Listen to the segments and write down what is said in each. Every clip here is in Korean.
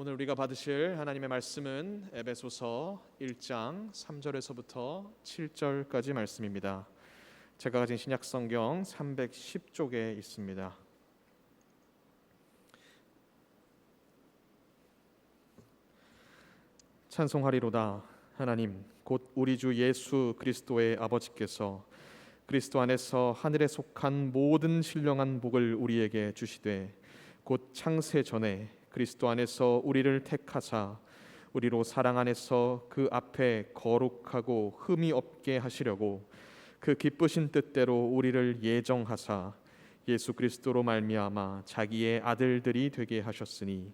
오늘 우리가 받으실 하나님의 말씀은 에베소서 1장 3절에서부터 7절까지 말씀입니다. 제가 가진 신약성경 310쪽에 있습니다. 찬송하리로다. 하나님 곧 우리 주 예수 그리스도의 아버지께서 그리스도 안에서 하늘에 속한 모든 신령한 복을 우리에게 주시되 곧 창세 전에 그리스도 안에서 우리를 택하사 우리로 사랑 안에서 그 앞에 거룩하고 흠이 없게 하시려고 그 기쁘신 뜻대로 우리를 예정하사 예수 그리스도로 말미암아 자기의 아들들이 되게 하셨으니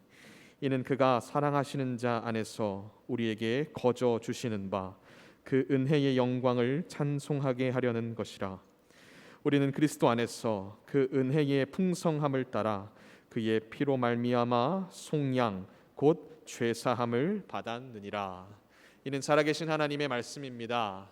이는 그가 사랑하시는 자 안에서 우리에게 거저 주시는 바 그 은혜의 영광을 찬송하게 하려는 것이라. 우리는 그리스도 안에서 그 은혜의 풍성함을 따라 그의 피로 말미암아 속량 곧 죄사함을 받았느니라. 이는 살아계신 하나님의 말씀입니다.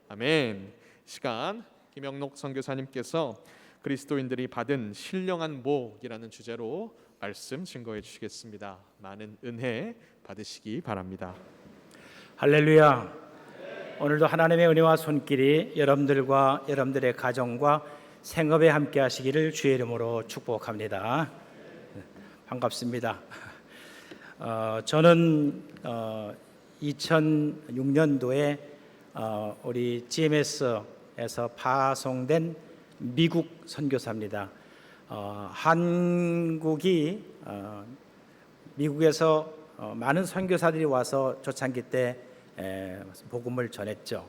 아멘. 시간 김영록 선교사님께서 그리스도인들이 받은 신령한 복이라는 주제로 말씀 증거해 주시겠습니다. 많은 은혜 받으시기 바랍니다. 할렐루야. 오늘도 하나님의 은혜와 손길이 여러분들과 여러분들의 가정과 생업에 함께 하시기를 주의 이름으로 축복합니다. 반갑습니다. 저는 2006년도에 우리 GMS에서 파송된 미국 선교사입니다. 한국이 미국에서 많은 선교사들이 와서 초창기 때 복음을 전했죠.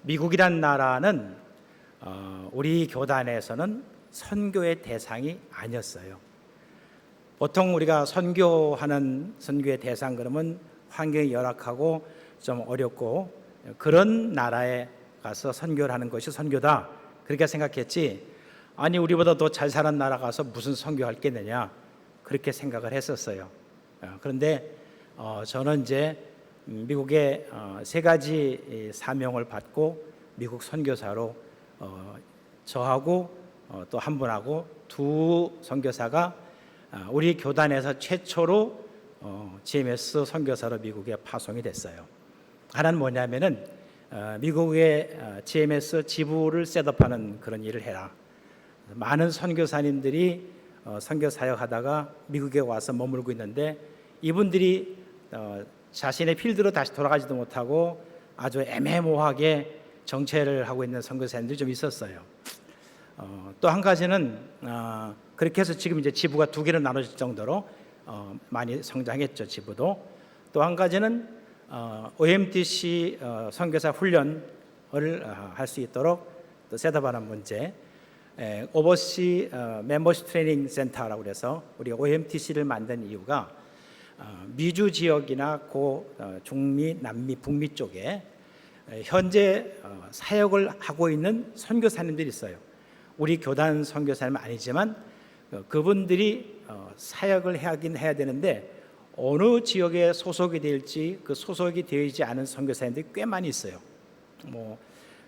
미국이란 나라는 우리 교단에서는 선교의 대상이 아니었어요. 보통 우리가 선교하는 선교의 대상 그러면 환경이 열악하고 좀 어렵고 그런 나라에 가서 선교를 하는 것이 선교다 그렇게 생각했지, 아니 우리보다 더 잘 사는 나라 가서 무슨 선교할 게 있느냐 그렇게 생각을 했었어요. 그런데 저는 이제 미국의 세 가지 사명을 받고 미국 선교사로 저하고 또 한 분하고 두 선교사가 우리 교단에서 최초로 GMS 선교사로 미국에 파송이 됐어요. 하나는 뭐냐면은 미국의 GMS 지부를 셋업하는 그런 일을 해라. 많은 선교사님들이 선교 사역하다가 미국에 와서 머물고 있는데 이분들이 자신의 필드로 다시 돌아가지도 못하고 아주 애매모호하게 정체를 하고 있는 선교사님들이 좀 있었어요. 또 한 가지는 그렇게 해서 지금 이제 지부가 두 개로 나눠질 정도로 많이 성장했죠, 지부도. 또 한 가지는 OMTC 선교사 훈련을 할 수 있도록 또 셋업하는 문제. 오버시 멤버십 트레이닝 센터라고 그래서 우리가 OMTC를 만든 이유가 미주 지역이나 중미, 남미, 북미 쪽에 현재 사역을 하고 있는 선교사님들이 있어요. 우리 교단 선교사님은 아니지만 그분들이 사역을 하긴 해야 되는데 어느 지역에 소속이 될지 그 소속이 되지 않은 선교사님들이 꽤 많이 있어요.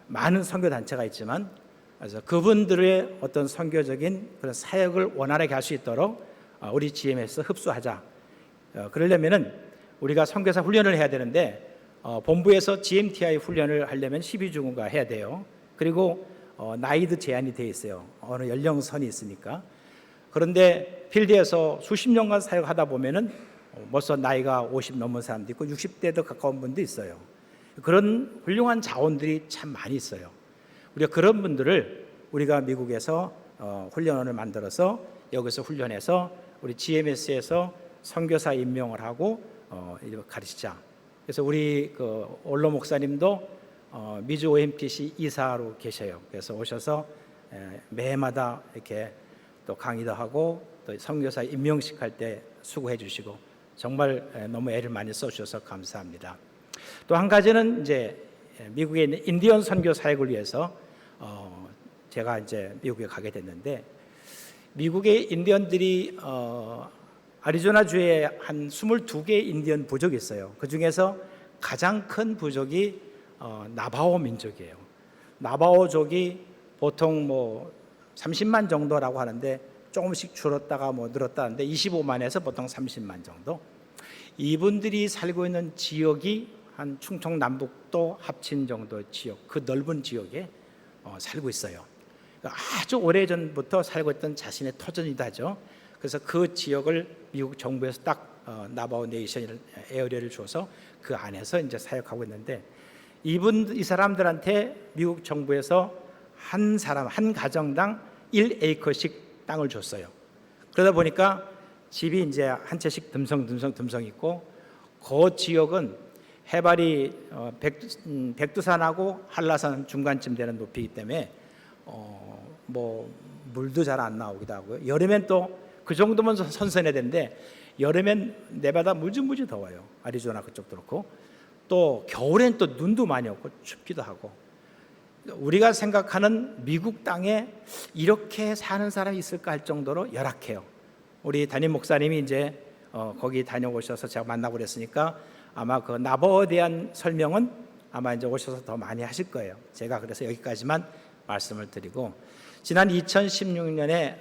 많은 선교 단체가 있지만 그래서 그분들의 어떤 선교적인 그런 사역을 원활하게 할 수 있도록 우리 GMS 흡수하자. 그러려면은 우리가 선교사 훈련을 해야 되는데 본부에서 GMTI 훈련을 하려면 12주간가 해야 돼요. 그리고 나이도 제한이 되어 있어요. 어느 연령선이 있으니까. 그런데 필드에서 수십 년간 사역하다 보면은 벌써 나이가 50 넘은 사람도 있고 60대도 가까운 분도 있어요. 그런 훌륭한 자원들이 참 많이 있어요. 우리가 그런 분들을 우리가 미국에서 훈련원을 만들어서 여기서 훈련해서 우리 GMS에서 선교사 임명을 하고 가르치자. 그래서 우리 올로 목사님도 미주 OMTC 이사로 계셔요. 그래서 오셔서 매해마다 이렇게 또 강의도 하고 또 선교사 임명식 할 때 수고해 주시고 정말 너무 애를 많이 써주셔서 감사합니다. 또 한 가지는 이제 미국에 있는 인디언 선교 사역을 위해서 제가 이제 미국에 가게 됐는데 미국의 인디언들이 아리조나 주에 한 22개의 인디언 부족이 있어요. 그 중에서 가장 큰 부족이 나바오 민족이에요. 나바오족이 보통 30만 정도라고 하는데 조금씩 줄었다가 늘었다는데 25만에서 보통 30만 정도. 이분들이 살고 있는 지역이 한 충청 남북도 합친 정도 지역, 그 넓은 지역에 살고 있어요. 아주 오래전부터 살고 있던 자신의 터전이다죠. 그래서 그 지역을 미국 정부에서 딱 나바오 네이션 에어리어를 줘서 그 안에서 이제 사역하고 있는데, 이 사람들한테 미국 정부에서 한 사람 한 가정당 1에이커씩 땅을 줬어요. 그러다 보니까 집이 이제 한 채씩 듬성 있고, 그 지역은 해발이 백두산하고 한라산 중간쯤 되는 높이이기 때문에 뭐 물도 잘 안 나오기도 하고요. 여름엔 또 그 정도면 선선해야 되는데 여름엔 내바다 무지무지 더워요. 아리조나 그쪽도 그렇고, 또 겨울엔 또 눈도 많이 오고 춥기도 하고. 우리가 생각하는 미국 땅에 이렇게 사는 사람이 있을까 할 정도로 열악해요. 우리 담임 목사님이 이제 거기 다녀오셔서 제가 만나고 그랬으니까 아마 그 나바오에 대한 설명은 아마 이제 오셔서 더 많이 하실 거예요. 제가 그래서 여기까지만 말씀을 드리고, 지난 2016년에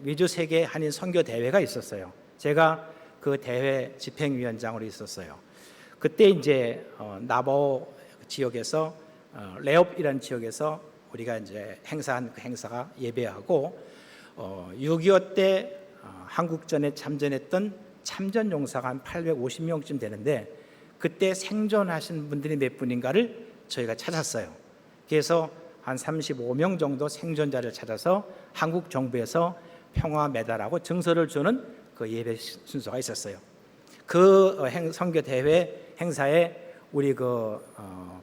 미주 세계 한인 선교 대회가 있었어요. 제가 그 대회 집행위원장으로 있었어요. 그때 이제 나바오 지역에서 레옵이라는 지역에서 우리가 이제 행사한 그 행사가 예배하고, 6.25 때 한국전에 참전했던 참전 용사가 한 850명쯤 되는데, 그때 생존하신 분들이 몇 분인가를 저희가 찾았어요. 그래서 한 35명 정도 생존자를 찾아서 한국 정부에서 평화 메달하고 증서를 주는 그 예배 순서가 있었어요. 그 선교 대회 행사에 우리 그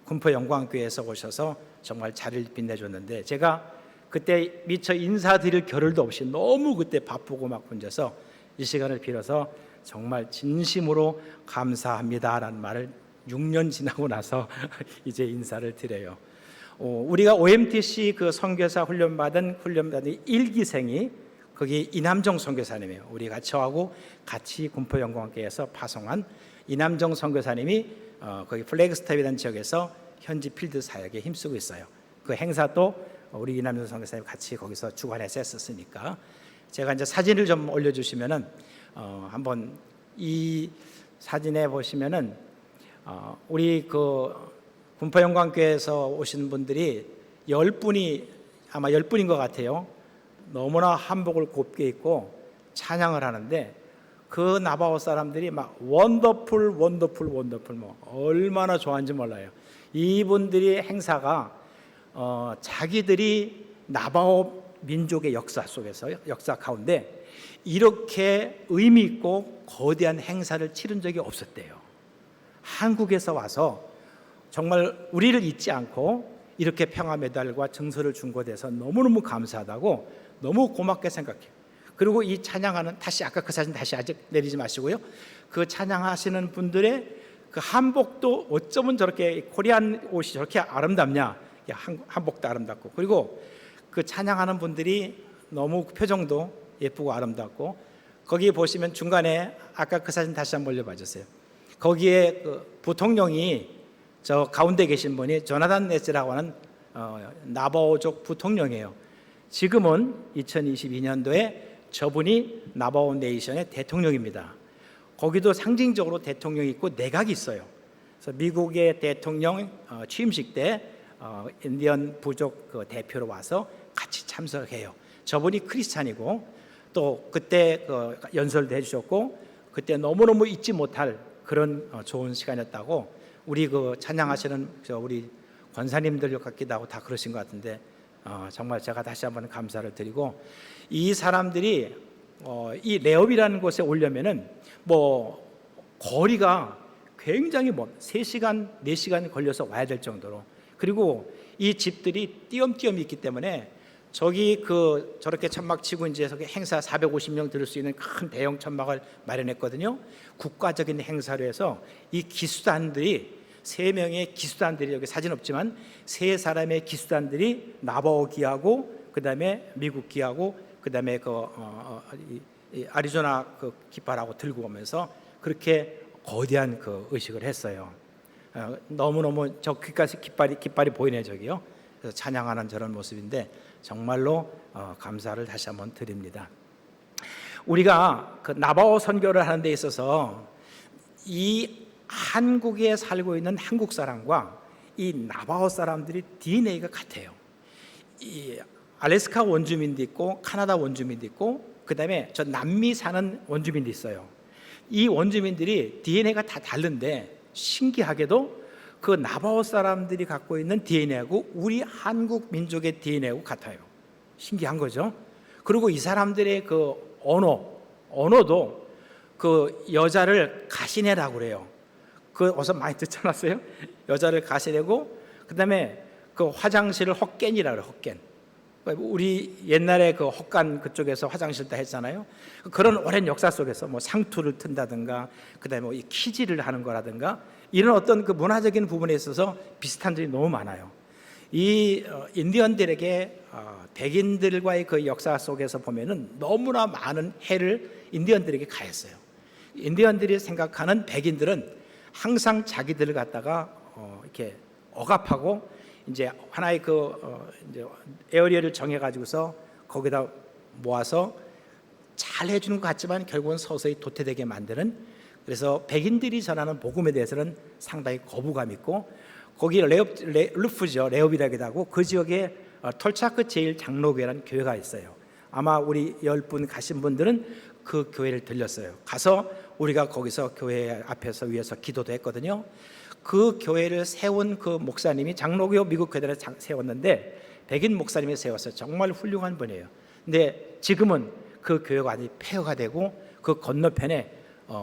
군포 영광교회에서 오셔서 정말 자리를 빛내줬는데, 제가 그때 미처 인사드릴 겨를도 없이 너무 그때 바쁘고 막 혼자서 이 시간을 빌어서 정말 진심으로 감사합니다라는 말을 6년 지나고 나서 이제 인사를 드려요. 우리가 OMTC 그 선교사 훈련받은 1기생이 거기 이남정 선교사님이에요. 우리가 저하고 같이 군포 영광교회에서 파송한 이남정 선교사님이 거기 플래그스탑이라는 지역에서 현지 필드 사역에 힘쓰고 있어요. 그 행사도 우리 이남정 선교사님 같이 거기서 주관해서 했었으니까, 제가 이제 사진을 좀 올려주시면은 한번 이 사진에 보시면은 우리 그 군포 영광교회에서 오신 분들이 10분이 아마 10분인 것 같아요. 너무나 한복을 곱게 입고 찬양을 하는데, 그 나바오 사람들이 막 원더풀 뭐 얼마나 좋아하는지 몰라요. 이분들이 행사가 자기들이 나바오 민족의 역사 속에서 역사 가운데 이렇게 의미 있고 거대한 행사를 치른 적이 없었대요. 한국에서 와서 정말 우리를 잊지 않고 이렇게 평화 메달과 증서를 준 것에 대해서 너무너무 감사하다고 너무 고맙게 생각해요. 그리고 이 찬양하는, 다시 아까 그 사진 다시 아직 내리지 마시고요. 그 찬양하시는 분들의 그 한복도 어쩌면 저렇게 코리안 옷이 저렇게 아름답냐. 한복도 아름답고, 그리고 그 찬양하는 분들이 너무 표정도 예쁘고 아름답고, 거기 보시면 중간에 아까 그 사진 다시 한번 올려봐 주세요. 거기에 그 부통령이 저 가운데 계신 분이 조나단 네스라고 하는 나바오족 부통령이에요. 지금은 2022년도에 저분이 나바오 네이션의 대통령입니다. 거기도 상징적으로 대통령이 있고 내각이 있어요. 그래서 미국의 대통령 취임식 때 인디언 부족 그 대표로 와서 같이 참석해요. 저분이 크리스찬이고, 또 그때 그 연설도 해주셨고, 그때 너무너무 잊지 못할 그런 좋은 시간이었다고 우리 그 찬양하시는 우리 권사님들 같기도 하고 다 그러신 것 같은데, 정말 제가 다시 한번 감사를 드리고, 이 사람들이 이 레옵이라는 곳에 오려면은 뭐 거리가 굉장히 3시간, 4시간 걸려서 와야 될 정도로, 그리고 이 집들이 띄엄띄엄 있기 때문에 저기 저렇게 천막 치고 이제 저기 행사 450명 들을 수 있는 큰 대형 천막을 마련했거든요. 국가적인 행사로 해서 이 기수단들이 3명의 기수단들이, 여기 사진 없지만 3사람의 기수단들이 나바오 기하고 그다음에 미국 기하고 그다음에 아리조나 그 깃발하고 들고 오면서 그렇게 거대한 그 의식을 했어요. 너무너무 저 귓가시 깃발이 보이네 저기요. 그래서 찬양하는 저런 모습인데 정말로 감사를 다시 한번 드립니다. 우리가 그 나바오 선교를 하는 데 있어서 이 한국에 살고 있는 한국 사람과 이 나바호 사람들이 DNA가 같아요. 이 알래스카 원주민도 있고 카나다 원주민도 있고 그다음에 저 남미 사는 원주민도 있어요. 이 원주민들이 DNA가 다 다른데 신기하게도 그 나바호 사람들이 갖고 있는 DNA하고 우리 한국 민족의 DNA하고 같아요. 신기한 거죠. 그리고 이 사람들의 그 언어도 그 여자를 가시네라고 그래요. 그 어서 많이 듣지 않았어요? 여자를 가시네고 그다음에 그 화장실을 헛겐이라고 그래요. 헛겐. 우리 옛날에 그 헛간 그쪽에서 화장실 다 했잖아요. 그런 오랜 역사 속에서 뭐 상투를 튼다든가 그다음에 뭐 키질을 하는 거라든가 이런 어떤 그 문화적인 부분에 있어서 비슷한 점이 너무 많아요. 이 인디언들에게 백인들과의 그 역사 속에서 보면은 너무나 많은 해를 인디언들에게 가했어요. 인디언들이 생각하는 백인들은 항상 자기들을 갖다가 이렇게 억압하고 이제 하나의 이제 에어리어를 정해 가지고서 거기다 모아서 잘 해주는 것 같지만 결국은 서서히 도태되게 만드는, 그래서 백인들이 전하는 복음에 대해서는 상당히 거부감 있고, 거기 르프죠, 레옵이라기도 하고, 그 지역에 톨차크 제일 장로교회라는 교회가 있어요. 아마 우리 10분 가신 분들은 그 교회를 들렸어요. 가서 우리가 거기서 교회 앞에서 위에서 기도도 했거든요. 그 교회를 세운 그 목사님이 장로교 미국 교회를 세웠는데 백인 목사님이 세웠어요. 정말 훌륭한 분이에요. 근데 지금은 그 교회가 완전히 폐허가 되고 그 건너편에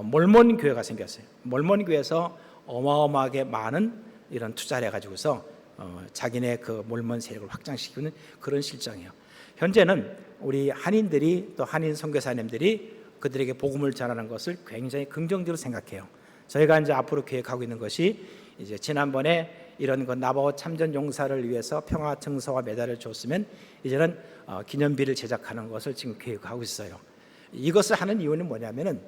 몰몬 교회가 생겼어요. 몰몬 교회에서 어마어마하게 많은 이런 투자를 해가지고서 자기네 그 몰몬 세력을 확장시키는 그런 실정이에요. 현재는 우리 한인들이 또 한인 선교사님들이 그들에게 복음을 전하는 것을 굉장히 긍정적으로 생각해요. 저희가 이제 앞으로 계획하고 있는 것이, 이제 지난번에 이런 그 나바호 참전 용사를 위해서 평화 증서와 메달을 줬으면 이제는 기념비를 제작하는 것을 지금 계획하고 있어요. 이것을 하는 이유는 뭐냐면은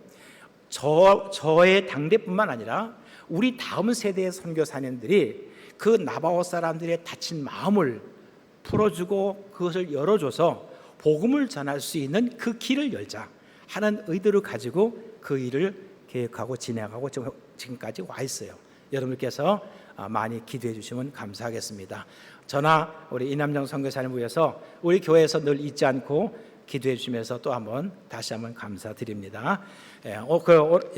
저의 당대뿐만 아니라 우리 다음 세대의 선교사님들이 그 나바호 사람들의 다친 마음을 풀어주고 그것을 열어줘서 복음을 전할 수 있는 그 길을 열자 하는 의도를 가지고 그 일을 계획하고 진행하고 지금까지 와 있어요. 여러분께서 많이 기도해 주시면 감사하겠습니다. 저나 우리 이남정 선교사님을 위해서 우리 교회에서 늘 잊지 않고 기도해 주시면서 또 한번 다시 한번 감사드립니다.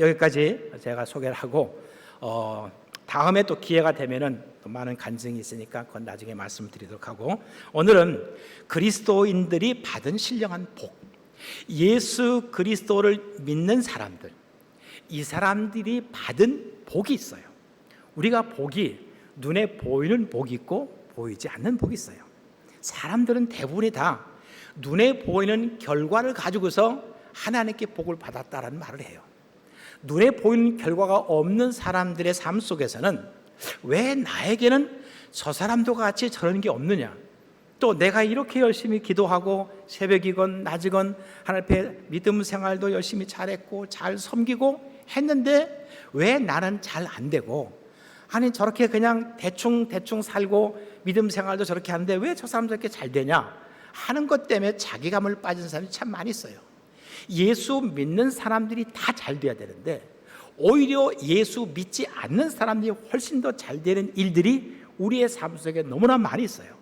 여기까지 제가 소개를 하고 다음에 또 기회가 되면은 또 많은 간증이 있으니까 그건 나중에 말씀드리도록 하고, 오늘은 그리스도인들이 받은 신령한 복, 예수 그리스도를 믿는 사람들, 이 사람들이 받은 복이 있어요. 우리가 복이 눈에 보이는 복이 있고 보이지 않는 복이 있어요. 사람들은 대부분이 다 눈에 보이는 결과를 가지고서 하나님께 복을 받았다라는 말을 해요. 눈에 보이는 결과가 없는 사람들의 삶 속에서는 왜 나에게는 저 사람도 같이 저런 게 없느냐, 또 내가 이렇게 열심히 기도하고 새벽이건 낮이건 하나님 앞에 믿음 생활도 열심히 잘했고 잘 섬기고 했는데 왜 나는 잘 안 되고, 아니 저렇게 그냥 대충 살고 믿음 생활도 저렇게 하는데 왜 저 사람 저렇게 잘 되냐 하는 것 때문에 자기감을 빠진 사람이 참 많이 있어요. 예수 믿는 사람들이 다 잘 돼야 되는데 오히려 예수 믿지 않는 사람들이 훨씬 더 잘 되는 일들이 우리의 삶 속에 너무나 많이 있어요.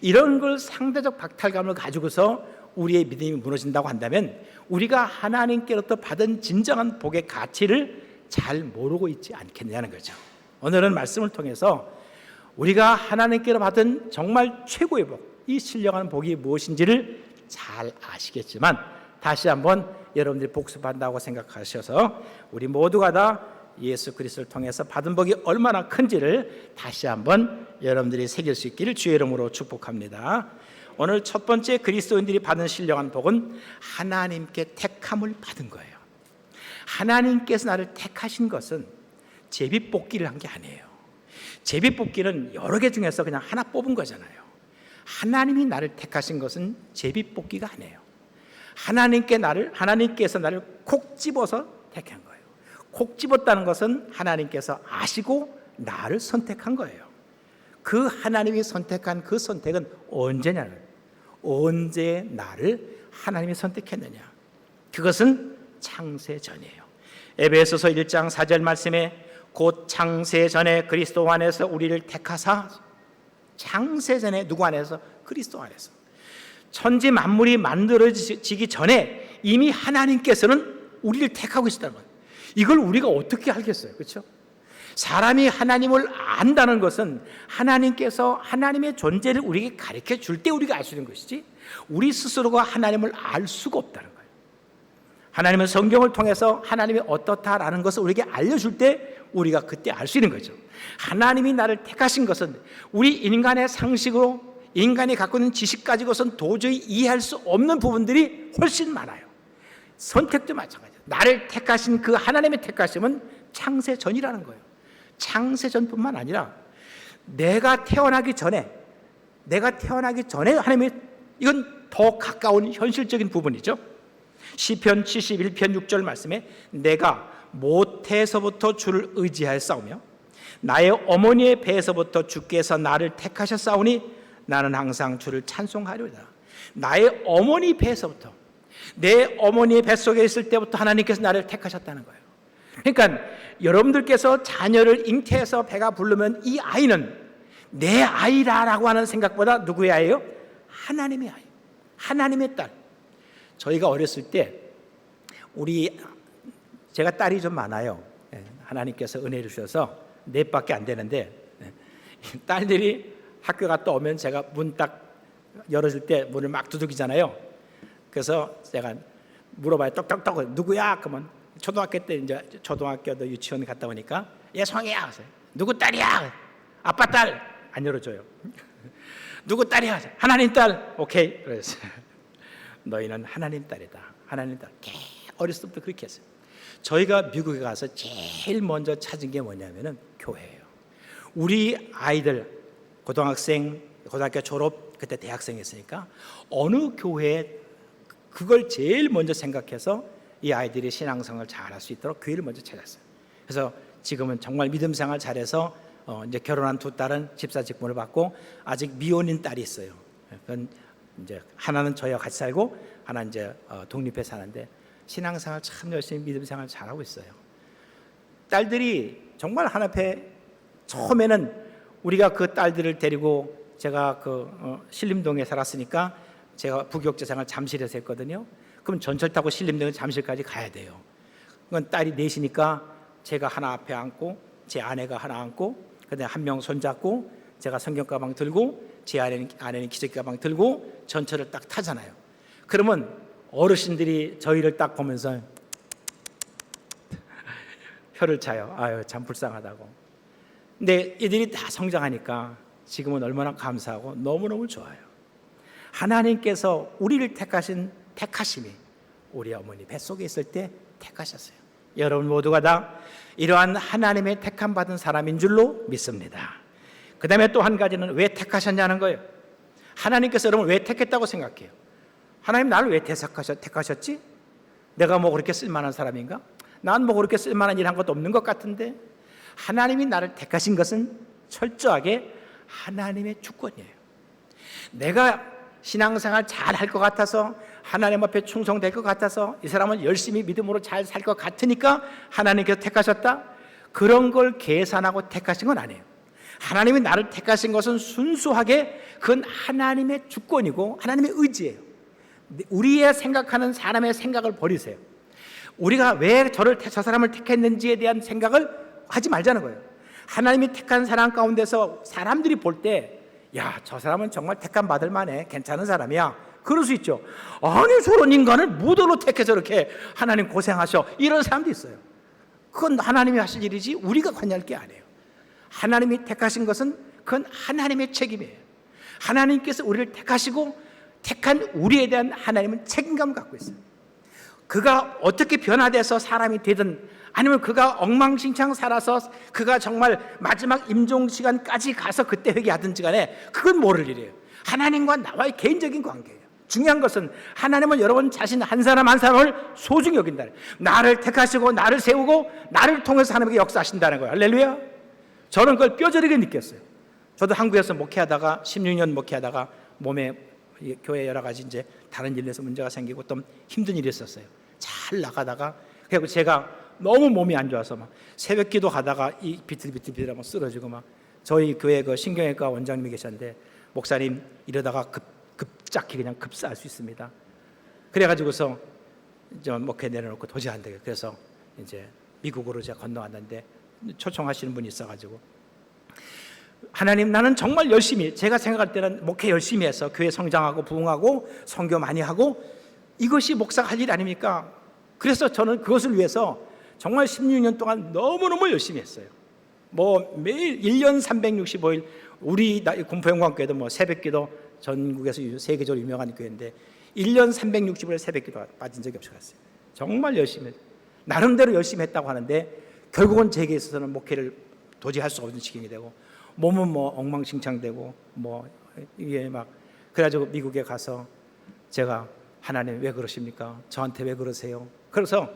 이런 걸 상대적 박탈감을 가지고서 우리의 믿음이 무너진다고 한다면 우리가 하나님께로부터 받은 진정한 복의 가치를 잘 모르고 있지 않겠냐는 거죠. 오늘은 말씀을 통해서 우리가 하나님께로 받은 정말 최고의 복, 이 신령한 복이 무엇인지를 잘 아시겠지만 다시 한번 여러분들이 복습한다고 생각하셔서 우리 모두가 다 예수 그리스도를 통해서 받은 복이 얼마나 큰지를 다시 한번 여러분들이 새길 수 있기를 주의 이름으로 축복합니다. 오늘 첫 번째 그리스도인들이 받은 신령한 복은 하나님께 택함을 받은 거예요. 하나님께서 나를 택하신 것은 제비뽑기를 한 게 아니에요. 제비뽑기는 여러 개 중에서 그냥 하나 뽑은 거잖아요. 하나님이 나를 택하신 것은 제비뽑기가 아니에요. 하나님께서 나를 콕 집어서 택한 거예요. 콕 집었다는 것은 하나님께서 아시고 나를 선택한 거예요. 그 하나님이 선택한 그 선택은 언제냐는, 언제 나를 하나님이 선택했느냐, 그것은 창세 전이에요. 에베소서 1장 4절 말씀에 곧 창세 전에 그리스도 안에서 우리를 택하사, 창세 전에 누구 안에서? 그리스도 안에서. 천지 만물이 만들어지기 전에 이미 하나님께서는 우리를 택하고 계시다는 거예요. 이걸 우리가 어떻게 알겠어요? 그렇죠? 사람이 하나님을 안다는 것은 하나님께서 하나님의 존재를 우리에게 가르쳐 줄 때 우리가 알 수 있는 것이지, 우리 스스로가 하나님을 알 수가 없다는 거예요. 하나님은 성경을 통해서 하나님이 어떻다라는 것을 우리에게 알려줄 때 우리가 그때 알 수 있는 거죠. 하나님이 나를 택하신 것은 우리 인간의 상식으로, 인간이 갖고 있는 지식 가지고선 도저히 이해할 수 없는 부분들이 훨씬 많아요. 선택도 마찬가지예요. 나를 택하신 그 하나님의 택하심은 창세 전이라는 거예요. 창세 전뿐만 아니라 내가 태어나기 전에 하나님이, 이건 더 가까운 현실적인 부분이죠. 시편 71편 6절 말씀에 내가 모태에서부터 주를 의지하였사오며 나의 어머니의 배에서부터 주께서 나를 택하셨사오니 나는 항상 주를 찬송하리로다. 나의 어머니 배에서부터, 내 어머니의 뱃속에 있을 때부터 하나님께서 나를 택하셨다는 거예요. 그러니까 여러분들께서 자녀를 잉태해서 배가 부르면 이 아이는 내 아이라고 하는 생각보다 누구의 아이예요? 하나님의 아이, 하나님의 딸. 저희가 어렸을 때 제가 딸이 좀 많아요. 하나님께서 은혜를 주셔서 넷밖에 안 되는데, 딸들이 학교 갔다 오면 제가 문 딱 열어줄 때 문을 막 두들기잖아요. 그래서 제가 물어봐요. 똑똑똑 누구야? 그러면 초등학교 때, 이제 초등학교도 유치원 갔다 오니까 예성이야. 누구 딸이야? 아빠 딸. 안 열어줘요. 누구 딸이야? 하나님 딸. 오케이. 그랬어요. 너희는 하나님 딸이다. 하나님 딸. 어렸을 때부터 그렇게 했어요. 저희가 미국에 가서 제일 먼저 찾은 게 뭐냐면은 교회예요. 우리 아이들 고등학생, 고등학교 졸업, 그때 대학생이었으니까 어느 교회에, 그걸 제일 먼저 생각해서 이 아이들이 신앙생활을 잘할 수 있도록 교회를 먼저 찾았어요. 그래서 지금은 정말 믿음 생활 잘해서 이제 결혼한 두 딸은 집사 직분을 받고 아직 미혼인 딸이 있어요. 그건 이제 하나는 저희와 같이 살고 하나는 이제 독립해 사는데 신앙생활 참 열심히 믿음 생활 잘하고 있어요. 딸들이 정말 하나님께, 처음에는 우리가 그 딸들을 데리고, 제가 신림동에 살았으니까 제가 부교육재생을 잠실에서 했거든요. 그럼 전철 타고 신림동 잠실까지 가야 돼요. 그건 딸이 넷이니까 제가 하나 앞에 앉고 제 아내가 하나 앉고 그다음에 한 명 손잡고 제가 성경 가방 들고 제 아내는 기저귀 가방 들고 전철을 딱 타잖아요. 그러면 어르신들이 저희를 딱 보면서 혀를 차요. 아유, 참 불쌍하다고. 근데 이들이 다 성장하니까 지금은 얼마나 감사하고 너무너무 좋아요. 하나님께서 우리를 택하신 택하심이 우리 어머니 뱃속에 있을 때 택하셨어요. 여러분 모두가 다 이러한 하나님의 택함 받은 사람인 줄로 믿습니다. 그 다음에 또 한 가지는 왜 택하셨냐는 거예요. 하나님께서 여러분 왜 택했다고 생각해요? 하나님 나를 왜 택하셨지? 내가 뭐 그렇게 쓸만한 사람인가? 난 뭐 그렇게 쓸만한 일 한 것도 없는 것 같은데. 하나님이 나를 택하신 것은 철저하게 하나님의 주권이에요. 내가 신앙생활 잘 할 것 같아서, 하나님 앞에 충성될 것 같아서, 이 사람은 열심히 믿음으로 잘 살 것 같으니까 하나님께서 택하셨다? 그런 걸 계산하고 택하신 건 아니에요. 하나님이 나를 택하신 것은 순수하게 그건 하나님의 주권이고 하나님의 의지예요. 우리의 생각하는 사람의 생각을 버리세요. 우리가 왜 저 사람을 택했는지에 대한 생각을 하지 말자는 거예요. 하나님이 택한 사람 가운데서 사람들이 볼 때, 야, 저 사람은 정말 택함 받을 만해, 괜찮은 사람이야, 그럴 수 있죠. 아니, 저런 인간을 무도로 택해서 이렇게 하나님 고생하셔, 이런 사람도 있어요. 그건 하나님이 하실 일이지 우리가 관여할 게 아니에요. 하나님이 택하신 것은 그건 하나님의 책임이에요. 하나님께서 우리를 택하시고 택한 우리에 대한 하나님은 책임감을 갖고 있어요. 그가 어떻게 변화돼서 사람이 되든, 아니면 그가 엉망진창 살아서 그가 정말 마지막 임종 시간까지 가서 그때 회개하든지 간에 그건 모를 일이에요. 하나님과 나와의 개인적인 관계예요. 중요한 것은 하나님은 여러분 자신 한 사람 한 사람을 소중히 여긴다. 나를 택하시고 나를 세우고 나를 통해서 하나님께 역사하신다는 거예요. 할렐루야. 저는 그걸 뼈저리게 느꼈어요. 저도 한국에서 목회하다가 16년 목회하다가 몸에 교회 여러 가지 이제 다른 일에서 문제가 생기고 또 힘든 일이 있었어요. 잘 나가다가 그리고 제가 너무 몸이 안 좋아서 막 새벽 기도 가다가 이 비틀비틀비틀하면 쓰러지고 막 저희 교회 그 신경외과 원장님이 계셨는데 목사님 이러다가 급작히 그냥 급사할 수 있습니다. 그래가지고서 좀 목회 내려놓고 도저히 안 되겠. 그래서 이제 미국으로 제가 건너왔는데 초청하시는 분이 있어가지고 하나님 나는 정말 열심히 제가 생각할 때는 목회 열심히 해서 교회 성장하고 부흥하고 선교 많이 하고 이것이 목사가 할 일 아닙니까? 그래서 저는 그것을 위해서 정말 16년 동안 너무너무 열심히 했어요. 뭐 매일 1년 365일 우리 군포영광교회도 뭐 새벽기도 전국에서 세계적으로 유명한 교회인데 1년 365일 새벽기도 빠진 적이 없었어요. 정말 열심히 나름대로 열심히 했다고 하는데 결국은 제게 있어서는 목회를 도저히 할 수 없는 지경이 되고 몸은 뭐 엉망진창되고 뭐 이게 막 그래가지고 미국에 가서 제가 하나님 왜 그러십니까? 저한테 왜 그러세요? 그래서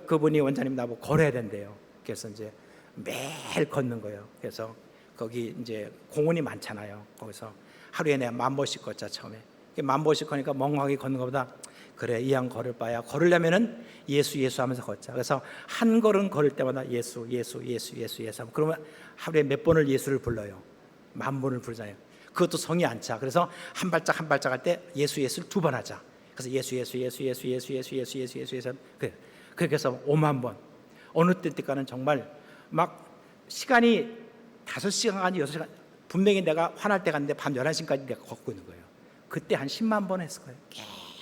그분이 원장님 나보고 걸어야 된대요. 그래서 이제 매일 걷는 거예요. 그래서 거기 이제 공원이 많잖아요. 거기서 하루에 내가 10,000보씩 걷자 처음에. 10,000보씩 거니까 멍하게 걷는 것보다 그래 이왕 걸을 바야 걸으려면은 예수 예수 하면서 걷자. 그래서 한 걸음 걸을 때마다 예수 예수 예수 예수 예수 하면 그러면 하루에 몇 번을 예수를 불러요. 10,000번을 부르잖아요. 그것도 성이 안 차. 그래서 한 발짝 한 발짝 할 때 예수 예수를 2번 하자. 그래서 예수 예수 예수 예수 예수 예수 예수 예수 예수 예수 그래. 그렇게 해서 50,000번. 어느 때까지는 정말 막 시간이 5시간 아니 6시간 분명히 내가 화날 때 갔는데 밤 11시까지 내가 걷고 있는 거예요. 그때 한 10만 번 했을 거예요.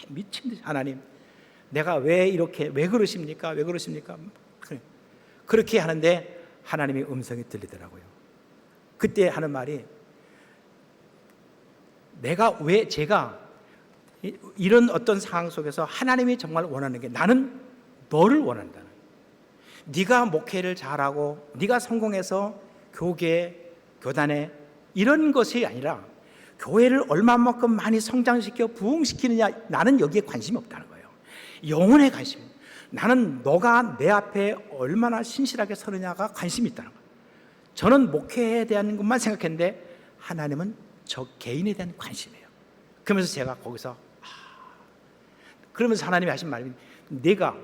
미친 듯이 하나님 내가 왜 이렇게 왜 그러십니까? 왜 그러십니까? 그렇게 하는데 하나님의 음성이 들리더라고요. 그때 하는 말이 제가 이런 어떤 상황 속에서 하나님이 정말 원하는 게 나는 너를 원한다는 네가 목회를 잘하고 네가 성공해서 교계, 교단에 이런 것이 아니라 교회를 얼마만큼 많이 성장시켜 부흥시키느냐 나는 여기에 관심이 없다는 거예요. 영혼에 관심. 나는 너가 내 앞에 얼마나 신실하게 서느냐가 관심이 있다는 거예요. 저는 목회에 대한 것만 생각했는데 하나님은 저 개인에 대한 관심이에요. 그러면서 제가 거기서 그러면서 하나님이 하신 말이 내가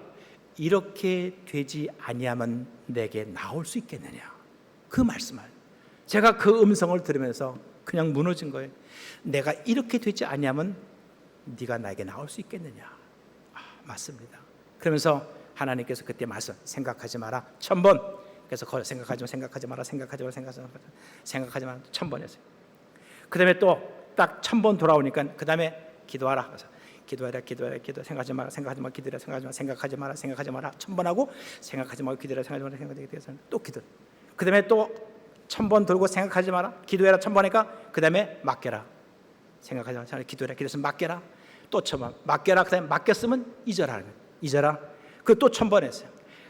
이렇게 되지 아니하면 내게 나올 수 있겠느냐 그 말씀을 제가 그 음성을 들으면서 그냥 무너진 거예요. 내가 이렇게 되지 아니하면 네가 나에게 나올 수 있겠느냐. 맞습니다. 그러면서 하나님께서 그때 말씀 생각하지 마라 1000번. 그래서 생각하지 마라 1000번 했어요. 그 다음에 또 딱 1000번 돌아오니까 그 다음에 기도하라. 그래서 기도해라 생각하지 마라 기도해라 생각하지 마라 1000번 하고 생각하지 말고 기도해라 생각하지 마라 또 기도. 그 다음에 또 1000번 돌고 생각하지 마라 기도해라 1000번 하니까 그 다음에 맡겨라 생각하지 마라 기도해라 기도해서 맡겨라 또 1000번 맡겨라. 그 다음에 맡겼으면 잊어라 그 또 1000번 했어요.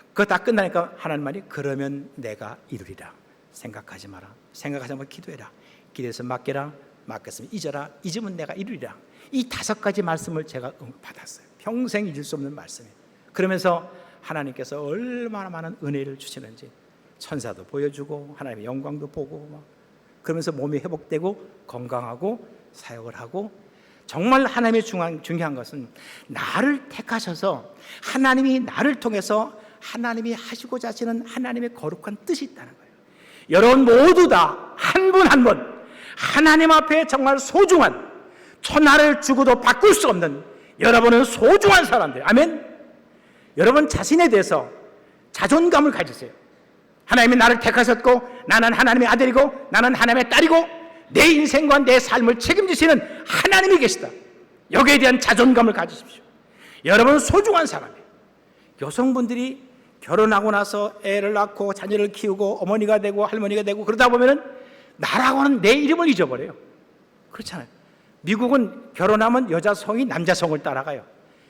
그거 다 끝나니까 하나님 말이 그러면 내가 이루리라. 생각하지 마라 생각하지 말고 기도해라 기도해서 맡겨라 맡겼으면 잊어라 잊으면 내가 이루리라. 이 5가지 말씀을 제가 받았어요. 평생 잊을 수 없는 말씀이에요. 그러면서 하나님께서 얼마나 많은 은혜를 주시는지 천사도 보여주고 하나님의 영광도 보고 막 그러면서 몸이 회복되고 건강하고 사역을 하고 정말 하나님의 중요한 것은 나를 택하셔서 하나님이 나를 통해서 하나님이 하시고자 하시는 하나님의 거룩한 뜻이 있다는 거예요. 여러분 모두 다 한 분 한 분 하나님 앞에 정말 소중한 천하를 주고도 바꿀 수 없는 여러분은 소중한 사람들. 아멘. 여러분 자신에 대해서 자존감을 가지세요. 하나님이 나를 택하셨고 나는 하나님의 아들이고 나는 하나님의 딸이고 내 인생과 내 삶을 책임지시는 하나님이 계시다. 여기에 대한 자존감을 가지십시오. 여러분은 소중한 사람이에요. 여성분들이 결혼하고 나서 애를 낳고 자녀를 키우고 어머니가 되고 할머니가 되고 그러다 보면은 나라고 하는 내 이름을 잊어버려요. 그렇잖아요. 미국은 결혼하면 여자 성이 남자 성을 따라가요.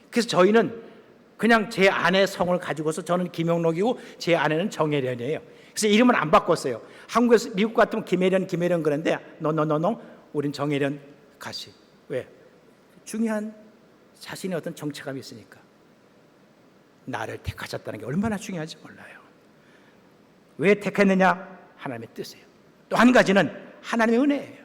그래서 저희는 그냥 제 아내 성을 가지고서 저는 김영록이고 제 아내는 정혜련이에요. 그래서 이름을 안 바꿨어요. 한국에서 미국 같으면 김혜련 그런데 노 우린 정혜련 가시. 왜? 중요한 자신의 어떤 정체감이 있으니까. 나를 택하셨다는 게 얼마나 중요한지 몰라요. 왜 택했느냐? 하나님의 뜻이에요. 또 한 가지는 하나님의 은혜예요.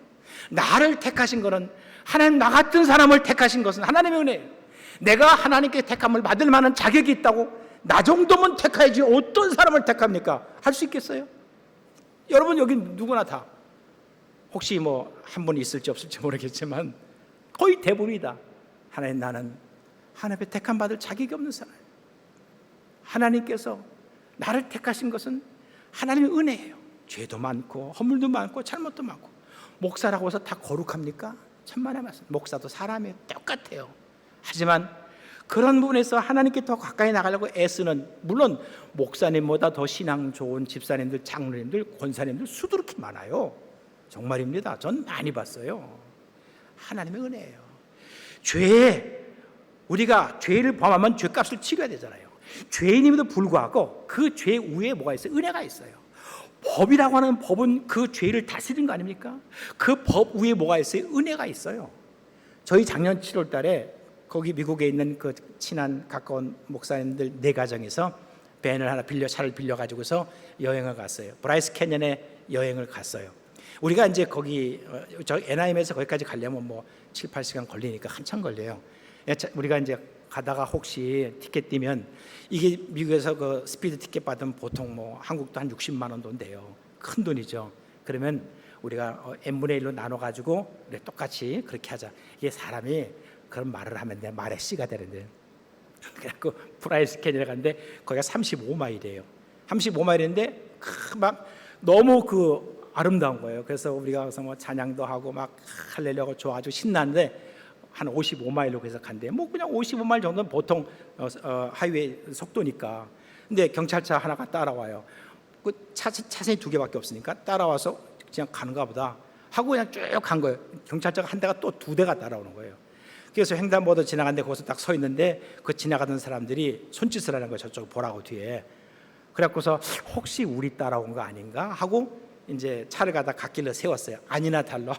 나를 택하신 것은 하나님 나 같은 사람을 택하신 것은 하나님의 은혜예요. 내가 하나님께 택함을 받을 만한 자격이 있다고 나 정도면 택해야지 어떤 사람을 택합니까? 할 수 있겠어요? 여러분 여기 누구나 다 혹시 뭐 한 분 있을지 없을지 모르겠지만 거의 대부분이다. 하나님, 나는 하나님의 택함 받을 자격이 없는 사람. 하나님께서 나를 택하신 것은 하나님의 은혜예요. 죄도 많고 허물도 많고 잘못도 많고. 목사라고 해서 다 거룩합니까? 천만의 말씀. 목사도 사람이에요. 똑같아요. 하지만 그런 부분에서 하나님께 더 가까이 나가려고 애쓰는, 물론 목사님보다 더 신앙 좋은 집사님들, 장로님들, 권사님들 수두룩히 많아요. 정말입니다. 전 많이 봤어요. 하나님의 은혜예요. 우리가 죄를 범하면 죄값을 치러야 되잖아요. 죄인임에도 불구하고 그 죄 위에 뭐가 있어요? 은혜가 있어요. 법이라고 하는 법은 그 죄를 다스리는 거 아닙니까? 그 법 위에 뭐가 있어요? 은혜가 있어요. 저희 작년 7월 달에 거기 미국에 있는 그 친한 가까운 목사님들 4가정에서 밴을 하나 차를 빌려가지고서 여행을 갔어요. 브라이스 캐년에 여행을 갔어요. 우리가 이제 거기 저 NIM에서 거기까지 가려면 뭐 7, 8시간 걸리니까 한참 걸려요. 우리가 이제 가다가 혹시 티켓 뛰면 이게 미국에서 그 스피드 티켓 받으면 보통 뭐 한국도 한 60만 원 돈 돼요. 큰 돈이죠. 그러면 우리가 n분의 1로 나눠가지고 똑같이 그렇게 하자. 이게 사람이 그런 말을 하면 내 말에 씨가 되는데, 그래갖고 브라이스 캐니를 갔는데 거기가 35마일이에요. 35마일인데 막 너무 그 아름다운 거예요. 그래서 우리가 가서 뭐 찬양도 하고 막 할렐루야고 좋아하고 신나는데 한 55마일로 그래서 간대. 뭐 그냥 55마일 정도는 보통 하이웨이 속도니까. 근데 경찰차 하나가 따라와요. 그 차선이 2개밖에 없으니까 따라와서 그냥 가는가 보다 하고 그냥 쭉 간 거예요. 경찰차가 한 대가 또 2대가 따라오는 거예요. 그래서 횡단보도 지나갔는데 거기서 딱 서 있는데 그 지나가던 사람들이 손짓을 하는 거예요. 저쪽 보라고 뒤에. 그래갖고서 혹시 우리 따라온 거 아닌가 하고 이제 차를 가다 갓길로 세웠어요. 아니나 달라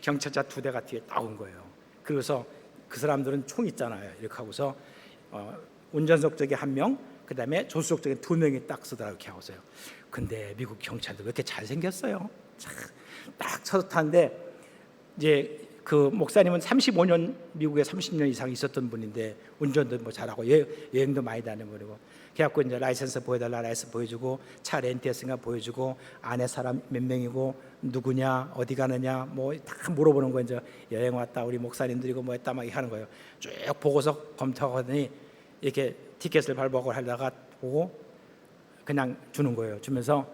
경찰차 2대가 뒤에 따온 거예요. 그래서 그 사람들은 총 있잖아요. 이렇게 하고서 운전석 쪽에 1명, 그 다음에 조수석 쪽에 2명이 딱 서더라고요. 이렇게 하고서요. 근데 미국 경찰도 왜 이렇게 잘생겼어요? 딱 서서 타는데 이제 그 목사님은 35년 미국에 30년 이상 있었던 분인데 운전도 뭐 잘하고 여행도 많이 다니는 분이고, 그래갖고 이제 라이센스 보여달라, 라이센스 보여주고 차 렌트했으니까 보여주고 안에 사람 몇 명이고 누구냐 어디 가느냐 뭐 다 물어보는 거. 이제 여행 왔다 우리 목사님들이고 뭐 했다 막 하는 거예요. 쭉 보고서 검토하더니 이렇게 티켓을 발부하고 하다가 보고 그냥 주는 거예요. 주면서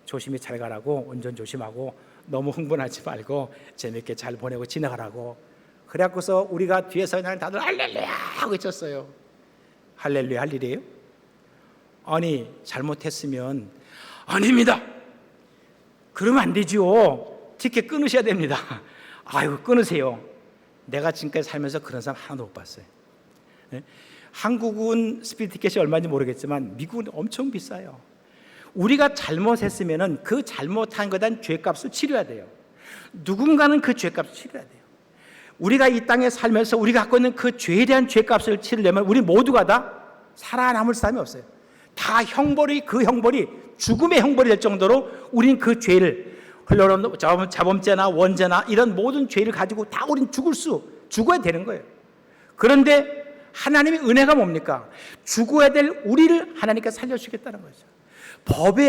조심히 잘 가라고, 운전 조심하고 너무 흥분하지 말고 재밌게 잘 보내고 지나가라고. 그래갖고서 우리가 뒤에서 그냥 다들 할렐루야 하고 있었어요. 할렐루야 할 일이에요? 아니 잘못했으면 아닙니다. 그러면 안 되지요. 티켓 끊으셔야 됩니다. 아이고 끊으세요. 내가 지금까지 살면서 그런 사람 하나도 못 봤어요. 네? 한국은 스피드 티켓이 얼마인지 모르겠지만 미국은 엄청 비싸요. 우리가 잘못했으면 그 잘못한 것에 대한 죄값을 치러야 돼요. 누군가는 그 죄값을 치러야 돼요. 우리가 이 땅에 살면서 우리가 갖고 있는 그 죄에 대한 죄값을 치르려면 우리 모두가 다 살아남을 사람이 없어요. 다 형벌이, 그 형벌이 죽음의 형벌이 될 정도로 우리는 그 죄를, 흘러온 자범죄나 원죄나 이런 모든 죄를 가지고 다 우리는 죽어야 되는 거예요. 그런데 하나님의 은혜가 뭡니까? 죽어야 될 우리를 하나님께서 살려주겠다는 거죠.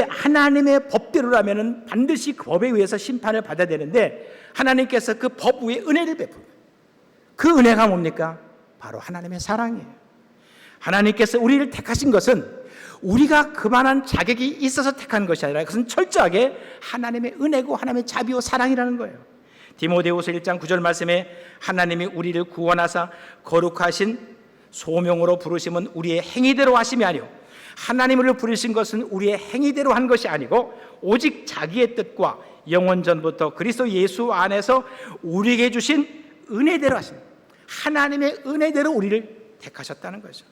하나님의 법대로라면 반드시 그 법에 의해서 심판을 받아야 되는데 하나님께서 그 법 위에 은혜를 베풉니다. 그 은혜가 뭡니까? 바로 하나님의 사랑이에요. 하나님께서 우리를 택하신 것은 우리가 그만한 자격이 있어서 택한 것이 아니라 그것은 철저하게 하나님의 은혜고 하나님의 자비와 사랑이라는 거예요. 디모데후서 1장 9절 말씀에 하나님이 우리를 구원하사 거룩하신 소명으로 부르심은 우리의 행위대로 하심이 아니요 하나님을 부르신 것은 우리의 행위대로 한 것이 아니고 오직 자기의 뜻과 영원 전부터 그리스도 예수 안에서 우리에게 주신 은혜대로 하신, 하나님의 은혜대로 우리를 택하셨다는 거죠.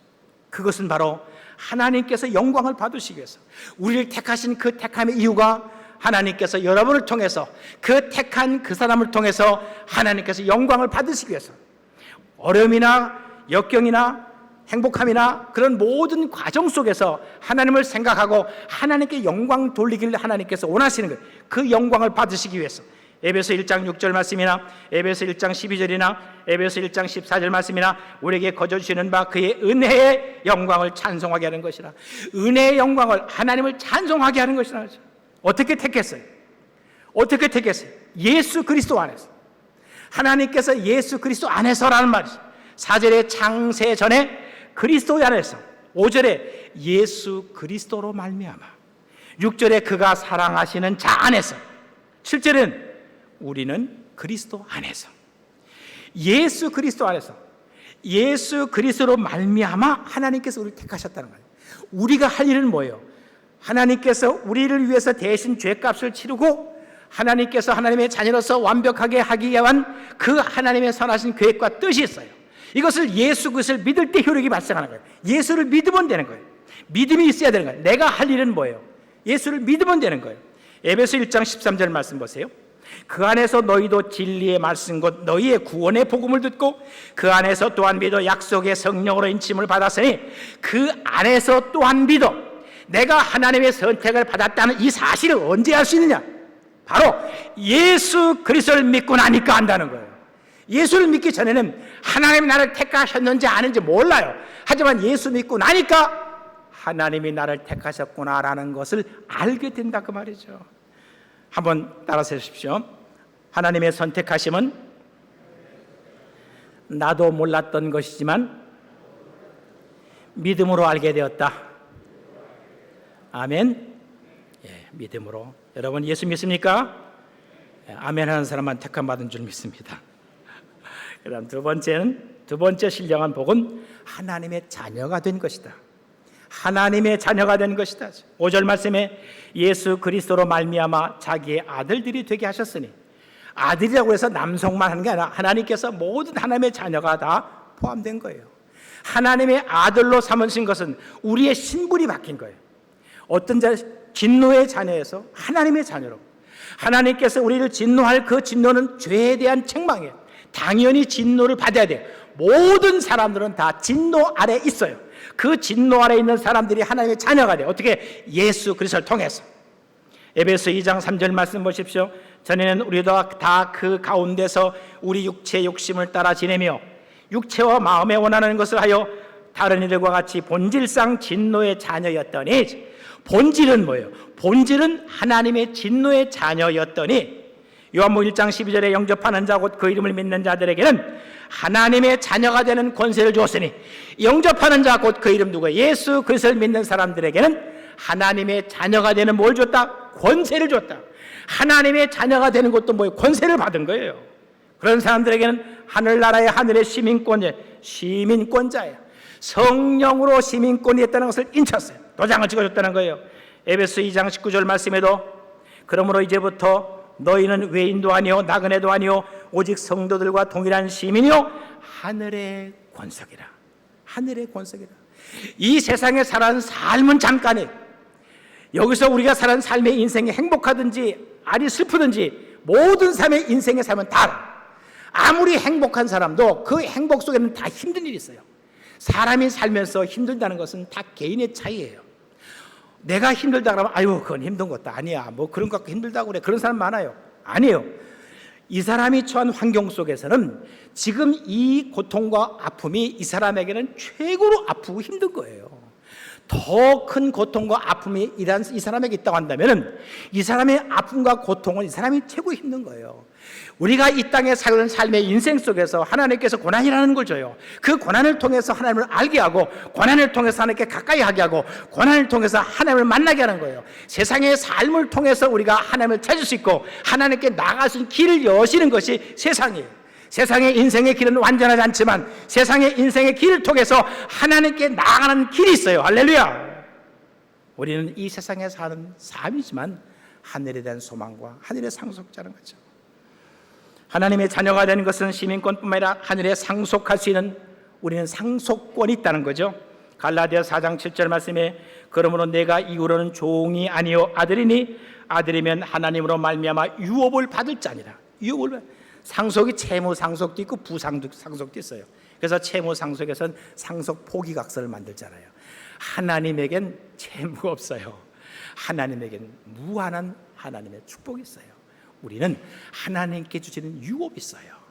그것은 바로 하나님께서 영광을 받으시기 위해서, 우리를 택하신 그 택함의 이유가 하나님께서 여러분을 통해서 그 택한 그 사람을 통해서 하나님께서 영광을 받으시기 위해서, 어려움이나 역경이나 행복함이나 그런 모든 과정 속에서 하나님을 생각하고 하나님께 영광 돌리기를 하나님께서 원하시는 거예요. 그 영광을 받으시기 위해서 에베소 1장 6절 말씀이나 에베소 1장 12절이나 에베소 1장 14절 말씀이나 우리에게 거저 주시는 바 그의 은혜의 영광을 찬송하게 하는 것이라. 은혜의 영광을, 하나님을 찬송하게 하는 것이라. 어떻게 택했어요? 어떻게 택했어요? 예수 그리스도 안에서. 하나님께서 예수 그리스도 안에서라는 말이죠. 4절에 창세 전에 그리스도 안에서, 5절에 예수 그리스도로 말미암아, 6절에 그가 사랑하시는 자 안에서, 7절은 우리는 그리스도 안에서, 예수 그리스도 안에서, 예수 그리스도로 말미암아 하나님께서 우리를 택하셨다는 거예요. 우리가 할 일은 뭐예요? 하나님께서 우리를 위해서 대신 죄값을 치르고 하나님께서 하나님의 자녀로서 완벽하게 하기 위한 그 하나님의 선하신 계획과 뜻이 있어요. 이것을 예수 그리스도를 믿을 때 효력이 발생하는 거예요. 예수를 믿으면 되는 거예요. 믿음이 있어야 되는 거예요. 내가 할 일은 뭐예요? 예수를 믿으면 되는 거예요. 에베소 1장 13절 말씀 보세요. 그 안에서 너희도 진리의 말씀 곧 너희의 구원의 복음을 듣고 그 안에서 또한 믿어 약속의 성령으로 인침을 받았으니 그 안에서 또한 믿어. 내가 하나님의 선택을 받았다는 이 사실을 언제 알 수 있느냐? 바로 예수 그리스도를 믿고 나니까 안다는 거예요. 예수를 믿기 전에는 하나님이 나를 택하셨는지 아는지 몰라요. 하지만 예수 믿고 나니까 하나님이 나를 택하셨구나라는 것을 알게 된다 그 말이죠. 한번 따라서 해주십시오. 하나님의 선택하심은 나도 몰랐던 것이지만 믿음으로 알게 되었다. 아멘. 예, 믿음으로. 여러분 예수 믿습니까? 예, 아멘 하는 사람만 택함 받은 줄 믿습니다. 그다음 두 번째 신령한 복은 하나님의 자녀가 된 것이다. 하나님의 자녀가 된 것이다. 5절 말씀에 예수 그리스도로 말미암아 자기의 아들들이 되게 하셨으니, 아들이라고 해서 남성만 하는 게 아니라 하나님께서 모든 하나님의 자녀가 다 포함된 거예요. 하나님의 아들로 삼으신 것은 우리의 신분이 바뀐 거예요. 어떤 자, 진노의 자녀에서 하나님의 자녀로. 하나님께서 우리를 진노할 그 진노는 죄에 대한 책망이에요. 당연히 진노를 받아야 돼요. 모든 사람들은 다 진노 아래 있어요. 그 진노 아래 있는 사람들이 하나님의 자녀가 돼요. 어떻게? 예수 그리스도를 통해서. 에베소 2장 3절 말씀 보십시오. 전에는 우리도 다 그 가운데서 우리 육체의 욕심을 따라 지내며 육체와 마음에 원하는 것을 하여 다른 이들과 같이 본질상 진노의 자녀였더니, 본질은 뭐예요? 본질은 하나님의 진노의 자녀였더니, 요한복음 1장 12절에 영접하는 자 곧 그 이름을 믿는 자들에게는 하나님의 자녀가 되는 권세를 주었으니, 영접하는 자 곧 그 이름 누구예요? 예수 그리스도를 믿는 사람들에게는 하나님의 자녀가 되는 뭘 줬다? 권세를 줬다. 하나님의 자녀가 되는 것도 뭐예요? 권세를 받은 거예요. 그런 사람들에게는 하늘나라의 하늘의 시민권자예요. 성령으로 시민권이 있다는 것을 인쳤어요. 도장을 찍어줬다는 거예요. 에베소 2장 19절 말씀에도 그러므로 이제부터 너희는 외인도 아니요 나그네도 아니요 오직 성도들과 동일한 시민이요 하늘의 권속이라. 하늘의 권속이라. 이 세상에 살아가는 삶은 잠깐이에요. 여기서 우리가 살아가는 삶의 인생이 행복하든지 아니 슬프든지 모든 삶의 인생의 삶은 다, 아무리 행복한 사람도 그 행복 속에는 다 힘든 일이 있어요. 사람이 살면서 힘들다는 것은 다 개인의 차이예요. 내가 힘들다 그러면 아유 그건 힘든 것도 아니야, 뭐 그런 것 갖고 힘들다고 그래, 그런 사람 많아요. 아니에요. 이 사람이 처한 환경 속에서는 지금 이 고통과 아픔이 이 사람에게는 최고로 아프고 힘든 거예요. 더 큰 고통과 아픔이 이 사람에게 있다고 한다면 이 사람의 아픔과 고통은 이 사람이 최고 힘든 거예요. 우리가 이 땅에 사는 삶의 인생 속에서 하나님께서 고난이라는 걸 줘요. 그 고난을 통해서 하나님을 알게 하고, 고난을 통해서 하나님께 가까이 하게 하고, 고난을 통해서 하나님을 만나게 하는 거예요. 세상의 삶을 통해서 우리가 하나님을 찾을 수 있고 하나님께 나아갈 수 있는 길을 여시는 것이 세상이에요. 세상의 인생의 길은 완전하지 않지만 세상의 인생의 길을 통해서 하나님께 나아가는 길이 있어요. 할렐루야. 우리는 이 세상에 사는 삶이지만 하늘에 대한 소망과 하늘의 상속자는 거죠. 하나님의 자녀가 되는 것은 시민권뿐만 아니라 하늘에 상속할 수 있는, 우리는 상속권이 있다는 거죠. 갈라디아 4장 7절 말씀에 그러므로 내가 이후로는 종이 아니요 아들이니 아들이면 하나님으로 말미암아 유업을 받을 자니라. 유업을, 상속이 채무 상속도 있고 부상속도 있어요. 그래서 채무 상속에서는 상속 포기각서를 만들잖아요. 하나님에겐 채무가 없어요. 하나님에겐 무한한 하나님의 축복이 있어요. 우리는 하나님께 주시는 유업이 있어요.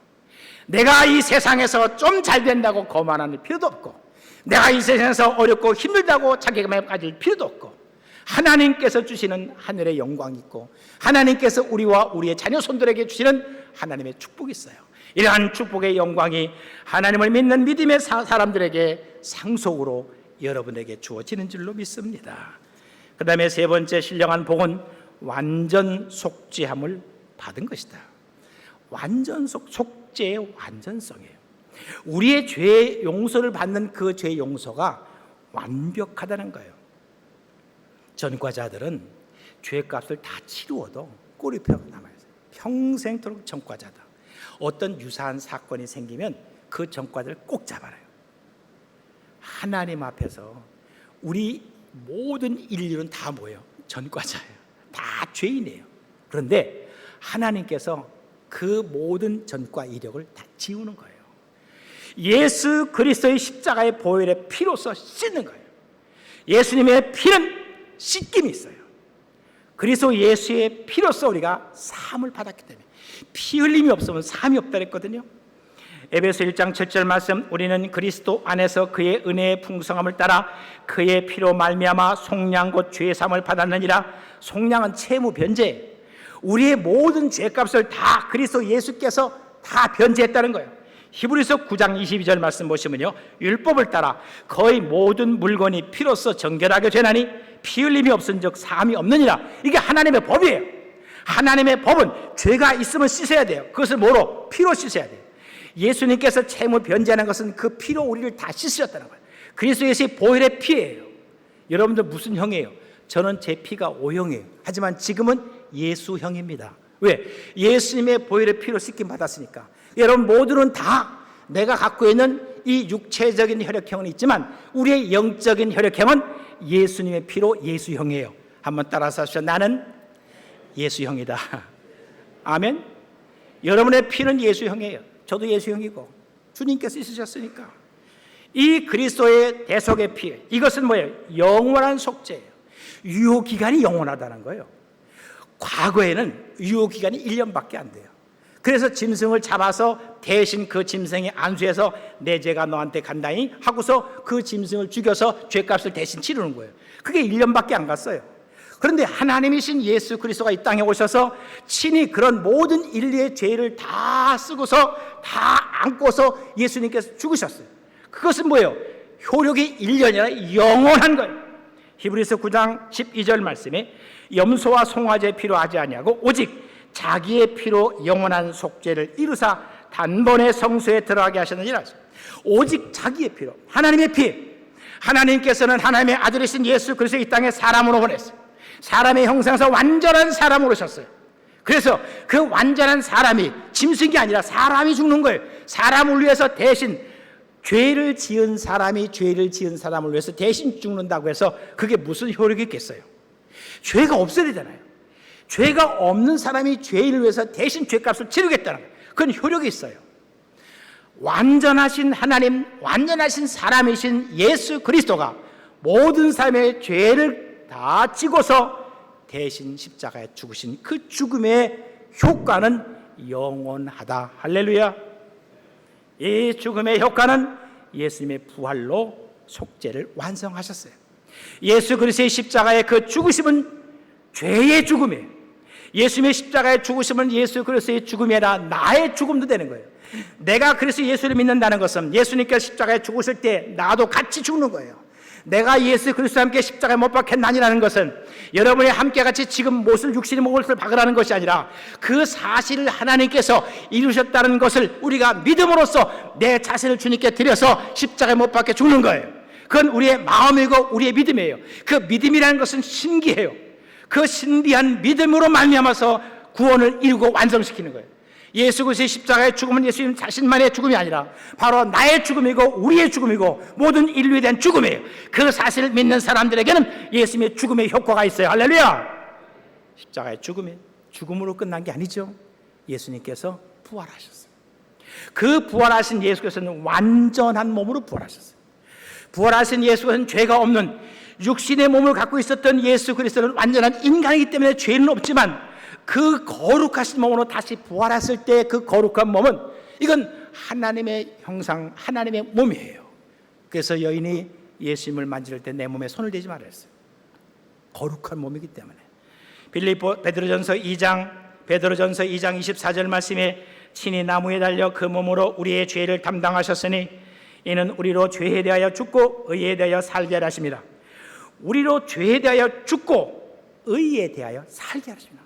내가 이 세상에서 좀 잘 된다고 거만할 필요도 없고, 내가 이 세상에서 어렵고 힘들다고 자괴감에 빠질 필요도 없고, 하나님께서 주시는 하늘의 영광이 있고, 하나님께서 우리와 우리의 자녀 손들에게 주시는 하나님의 축복이 있어요. 이러한 축복의 영광이 하나님을 믿는 믿음의 사람들에게 상속으로 여러분에게 주어지는 줄로 믿습니다. 그 다음에 세 번째 신령한 복은 완전 속죄함을 받은 것이다. 완전 속죄의 완전성이에요. 우리의 죄 용서를 받는 그 죄 용서가 완벽하다는 거예요. 전과자들은 죄값을 다 치루어도 꼬리표가 남아있어요. 평생토록 전과자다. 어떤 유사한 사건이 생기면 그 전과자를 꼭 잡아요. 하나님 앞에서 우리 모든 인류는 다 뭐예요? 전과자예요. 다 죄인이에요. 그런데 하나님께서 그 모든 전과 이력을 다 지우는 거예요. 예수 그리스도의 십자가의 보혈의 피로서 씻는 거예요. 예수님의 피는 씻김이 있어요. 그리스도 예수의 피로서 우리가 사함을 받았기 때문에, 피 흘림이 없으면 사함이 없다 그랬거든요. 에베소 1장 7절 말씀, 우리는 그리스도 안에서 그의 은혜의 풍성함을 따라 그의 피로 말미암아 속량 곧 죄 사함을 받았느니라. 속량은 채무 변제, 우리의 모든 죄값을 다 그리스도 예수께서 다 변제했다는 거예요. 히브리서 9장 22절 말씀 보시면요, 율법을 따라 거의 모든 물건이 피로써 정결하게 되나니 피 흘림이 없은즉 사함이 없느니라. 이게 하나님의 법이에요. 하나님의 법은 죄가 있으면 씻어야 돼요. 그것을 뭐로? 피로 씻어야 돼요. 예수님께서 채무 변제하는 것은 그 피로 우리를 다 씻으셨다는 거예요. 그리스도 예수의 보혈의 피예요. 여러분들 무슨 형이에요? 저는 제 피가 O형이에요. 하지만 지금은 예수형입니다. 왜? 예수님의 보혈의 피로 씻김 받았으니까. 여러분 모두는 다 내가 갖고 있는 이 육체적인 혈액형은 있지만 우리의 영적인 혈액형은 예수님의 피로 예수형이에요. 한번 따라서 하시죠. 나는 예수형이다. 아멘. 여러분의 피는 예수형이에요. 저도 예수형이고 주님께서 있으셨으니까. 이 그리스도의 대속의 피, 이것은 뭐예요? 영원한 속죄예요. 유효기간이 영원하다는 거예요. 과거에는 유효기간이 1년밖에 안 돼요. 그래서 짐승을 잡아서 대신 그 짐승의 안수해서 내 죄가 너한테 간다니 하고서 그 짐승을 죽여서 죄값을 대신 치르는 거예요. 그게 1년밖에 안 갔어요. 그런데 하나님이신 예수 그리스도가 이 땅에 오셔서 친히 그런 모든 인류의 죄를 다 쓰고서 다 안고서 예수님께서 죽으셨어요. 그것은 뭐예요? 효력이 1년이 아니라 영원한 거예요. 히브리서 9장 12절 말씀에 염소와 송아지의 피로 하지 아니하고 오직 자기의 피로 영원한 속죄를 이루사 단번에 성소에 들어가게 하셨느니라. 오직 자기의 피로, 하나님의 피. 하나님께서는 하나님의 아들이신 예수 그리스도 이 땅에 사람으로 보냈어요. 사람의 형상에서 완전한 사람으로 오셨어요. 그래서 그 완전한 사람이 짐승이 아니라 사람이 죽는 거예요. 사람을 위해서 대신 죄를 지은 사람이 죄를 지은 사람을 위해서 대신 죽는다고 해서 그게 무슨 효력이 있겠어요? 죄가 없어야 되잖아요. 죄가 없는 사람이 죄인을 위해서 대신 죄값을 치르겠다는 거예요. 그건 효력이 있어요. 완전하신 하나님, 완전하신 사람이신 예수 그리스도가 모든 사람의 죄를 다 지고서 대신 십자가에 죽으신 그 죽음의 효과는 영원하다. 할렐루야. 이 죽음의 효과는 예수님의 부활로 속죄를 완성하셨어요. 예수 그리스도의 십자가의 그 죽으심은 죄의 죽음이에요. 예수님의 십자가의 죽으심은 예수 그리스도의 죽음이 아니라 나의 죽음도 되는 거예요. 내가 그래서 예수를 믿는다는 것은 예수님께서 십자가에 죽으실 때 나도 같이 죽는 거예요. 내가 예수 그리스도와 함께 십자가에 못 박혔나니라는 것은 여러분이 함께 같이 지금 못을 육신이 못을 박으라는 것이 아니라 그 사실을 하나님께서 이루셨다는 것을 우리가 믿음으로써 내 자신을 주님께 드려서 십자가에 못 박혀 죽는 거예요. 그건 우리의 마음이고 우리의 믿음이에요. 그 믿음이라는 것은 신기해요. 그 신비한 믿음으로 말미암아서 구원을 이루고 완성시키는 거예요. 예수 그리스도의 십자가의 죽음은 예수님 자신만의 죽음이 아니라 바로 나의 죽음이고 우리의 죽음이고 모든 인류에 대한 죽음이에요. 그 사실을 믿는 사람들에게는 예수님의 죽음의 효과가 있어요. 할렐루야. 십자가의 죽음이 죽음으로 끝난 게 아니죠. 예수님께서 부활하셨어요. 그 부활하신 예수께서는 완전한 몸으로 부활하셨어요. 부활하신 예수는 죄가 없는 육신의 몸을 갖고 있었던 예수 그리스도는 완전한 인간이기 때문에 죄는 없지만 그 거룩하신 몸으로 다시 부활했을 때 그 거룩한 몸은 이건 하나님의 형상, 하나님의 몸이에요. 그래서 여인이 예수님을 만질 때 내 몸에 손을 대지 말았어요. 거룩한 몸이기 때문에. 베드로전서 2장 24절 말씀에 친히 나무에 달려 그 몸으로 우리의 죄를 담당하셨으니 이는 우리로 죄에 대하여 죽고 의에 대하여 살게 하라 하십니다. 우리로 죄에 대하여 죽고 의에 대하여 살게 하십니다.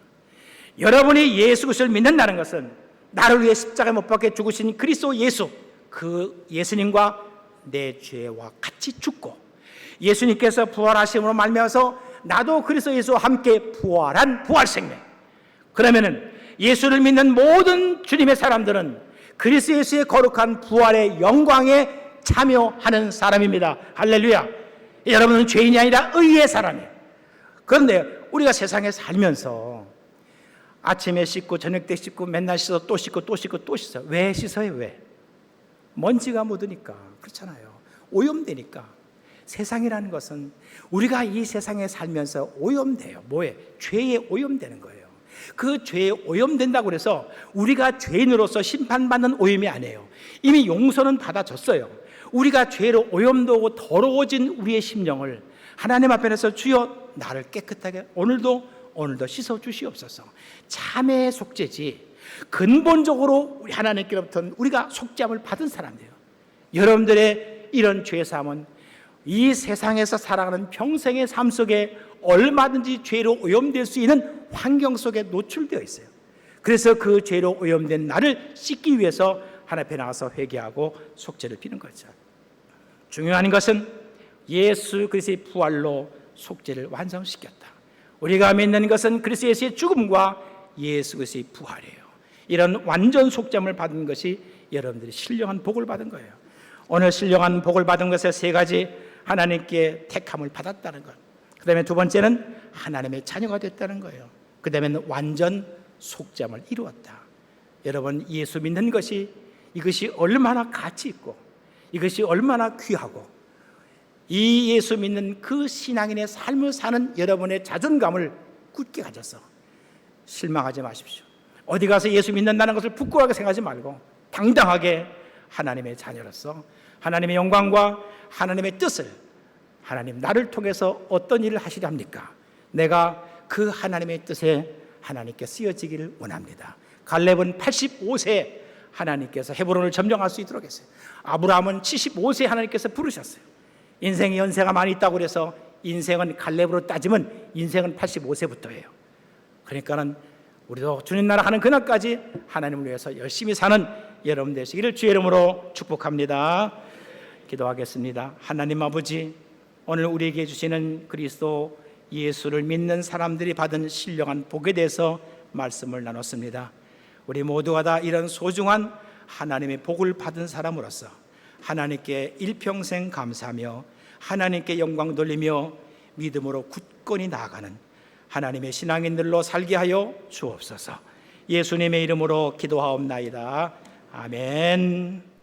여러분이 예수 그리스도를 믿는다는 것은 나를 위해 십자가에 못 박혀 죽으신 그리스도 예수, 그 예수님과 내 죄와 같이 죽고 예수님께서 부활하심으로 말미암아서 나도 그리스도 예수와 함께 부활한 부활생명. 그러면은 예수를 믿는 모든 주님의 사람들은 그리스도 예수의 거룩한 부활의 영광에 참여하는 사람입니다. 할렐루야. 여러분은 죄인이 아니라 의의 사람이에요. 그런데 우리가 세상에 살면서 아침에 씻고 저녁 때 씻고 맨날 씻어 또 씻고 또 씻고 또 씻어. 왜 씻어요? 왜? 먼지가 묻으니까. 그렇잖아요. 오염되니까. 세상이라는 것은 우리가 이 세상에 살면서 오염돼요. 뭐에? 죄에 오염되는 거예요. 그 죄에 오염된다고 해서 우리가 죄인으로서 심판받는 오염이 아니에요. 이미 용서는 받아줬어요. 우리가 죄로 오염되고 더러워진 우리의 심령을 하나님 앞에서 주여 나를 깨끗하게 오늘도 씻어 주시옵소서. 참회의 속죄지. 근본적으로 우리 하나님께로부터 우리가 속죄함을 받은 사람이에요. 여러분들의 이런 죄사함은 이 세상에서 살아가는 평생의 삶 속에 얼마든지 죄로 오염될 수 있는 환경 속에 노출되어 있어요. 그래서 그 죄로 오염된 나를 씻기 위해서 하나님 앞에 나가서 회개하고 속죄를 비는 거죠. 중요한 것은 예수 그리스도의 부활로 속죄를 완성시켰다. 우리가 믿는 것은 그리스도 예수의 죽음과 예수 그리스도의 부활이에요. 이런 완전 속죄함을 받은 것이 여러분들이 신령한 복을 받은 거예요. 오늘 신령한 복을 받은 것의 세 가지: 하나님께 택함을 받았다는 것, 그 다음에 두 번째는 하나님의 자녀가 됐다는 거예요. 그 다음에는 완전 속죄함을 이루었다. 여러분, 예수 믿는 것이 이것이 얼마나 가치 있고 이것이 얼마나 귀하고, 이 예수 믿는 그 신앙인의 삶을 사는 여러분의 자존감을 굳게 가져서 실망하지 마십시오. 어디 가서 예수 믿는다는 것을 부끄러워하게 생각하지 말고 당당하게 하나님의 자녀로서 하나님의 영광과 하나님의 뜻을, 하나님 나를 통해서 어떤 일을 하시려 합니까? 내가 그 하나님의 뜻에 하나님께 쓰여지기를 원합니다. 갈렙은 85세 하나님께서 헤브론을 점령할 수 있도록 했어요. 아브라함은 75세 하나님께서 부르셨어요. 인생의 연세가 많이 있다고 해서 인생은 갈렙으로 따지면 인생은 85세부터예요. 그러니까는 우리도 주님 나라 하는 그날까지 하나님을 위해서 열심히 사는 여러분 되시기를 주의 이름으로 축복합니다. 기도하겠습니다. 하나님 아버지, 오늘 우리에게 주시는 그리스도 예수를 믿는 사람들이 받은 신령한 복에 대해서 말씀을 나눴습니다. 우리 모두가 다 이런 소중한 하나님의 복을 받은 사람으로서 하나님께 일평생 감사하며 하나님께 영광 돌리며 믿음으로 굳건히 나아가는 하나님의 신앙인들로 살게 하여 주옵소서. 예수님의 이름으로 기도하옵나이다. 아멘.